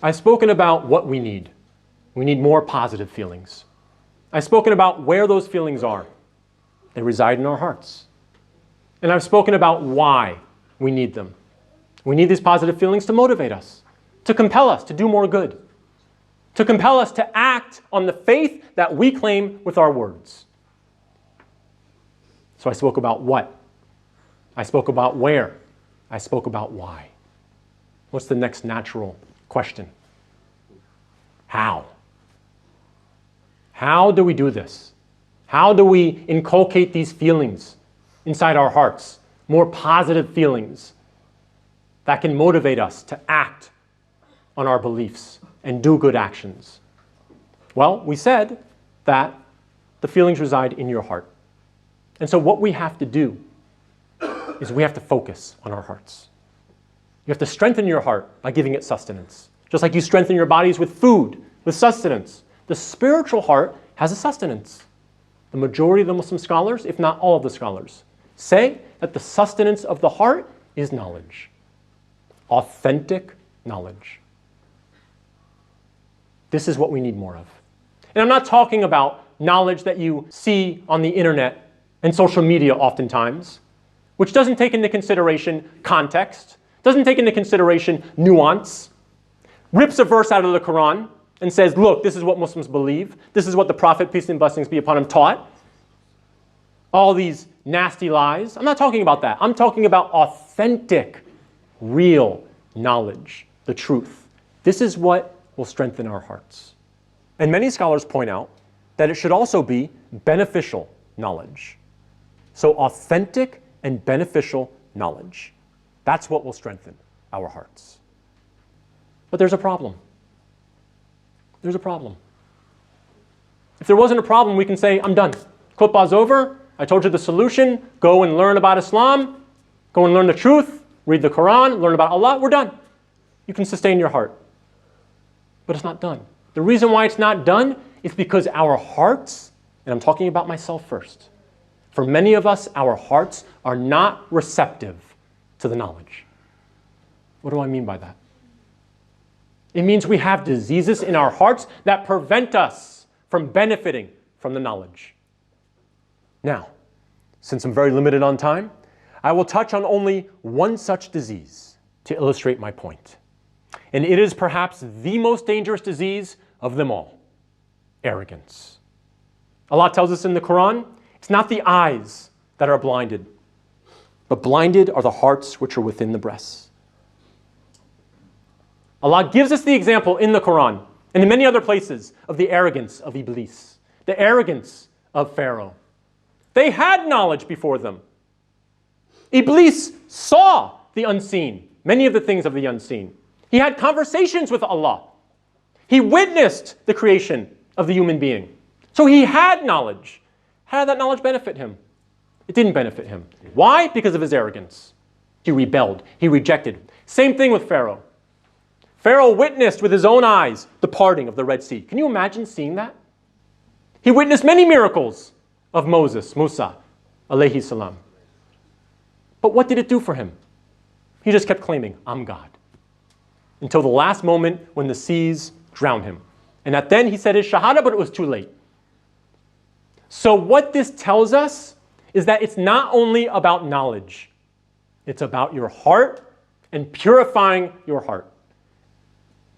I've spoken about what we need. We need more positive feelings. I've spoken about where those feelings are. They reside in our hearts. And I've spoken about why we need them. We need these positive feelings to motivate us, to compel us to do more good, to compel us to act on the faith that we claim with our words. So I spoke about what. I spoke about where. I spoke about why. What's the next natural question? How? How do we do this? How do we inculcate these feelings inside our hearts? More positive feelings that can motivate us to act on our beliefs and do good actions. Well, we said that the feelings reside in your heart. And so what we have to do is we have to focus on our hearts. You have to strengthen your heart by giving it sustenance. Just like you strengthen your bodies with food, with sustenance. The spiritual heart has a sustenance. The majority of the Muslim scholars, if not all of the scholars, say that the sustenance of the heart is knowledge. Authentic knowledge. This is what we need more of. And I'm not talking about knowledge that you see on the internet and social media oftentimes, which doesn't take into consideration context, doesn't take into consideration nuance, rips a verse out of the Quran and says, look, this is what Muslims believe. This is what the Prophet, peace and blessings be upon him, taught. All these nasty lies. I'm not talking about that. I'm talking about authentic, real knowledge, the truth. This is what will strengthen our hearts. And many scholars point out that it should also be beneficial knowledge. So authentic and beneficial knowledge. That's what will strengthen our hearts. But there's a problem. There's a problem. If there wasn't a problem, we can say, I'm done. Khutbah's over. I told you the solution. Go and learn about Islam. Go and learn the truth. Read the Quran. Learn about Allah. We're done. You can sustain your heart. But it's not done. The reason why it's not done is because our hearts, and I'm talking about myself first, for many of us, our hearts are not receptive to the knowledge. What do I mean by that? It means we have diseases in our hearts that prevent us from benefiting from the knowledge. Now, since I'm very limited on time, I will touch on only one such disease to illustrate my point. And it is perhaps the most dangerous disease of them all: arrogance. Allah tells us in the Quran, it's not the eyes that are blinded, but blinded are the hearts which are within the breasts. Allah gives us the example in the Quran and in many other places of the arrogance of Iblis, the arrogance of Pharaoh. They had knowledge before them. Iblis saw the unseen, many of the things of the unseen. He had conversations with Allah. He witnessed the creation of the human being. So he had knowledge. How did that knowledge benefit him? It didn't benefit him. Why? Because of his arrogance. He rebelled. He rejected. Same thing with Pharaoh. Pharaoh witnessed with his own eyes the parting of the Red Sea. Can you imagine seeing that? He witnessed many miracles of Musa, alayhi salam. But what did it do for him? He just kept claiming, I'm God. Until the last moment when the seas drowned him. And that then he said his shahada, but it was too late. So what this tells us is that it's not only about knowledge. It's about your heart and purifying your heart.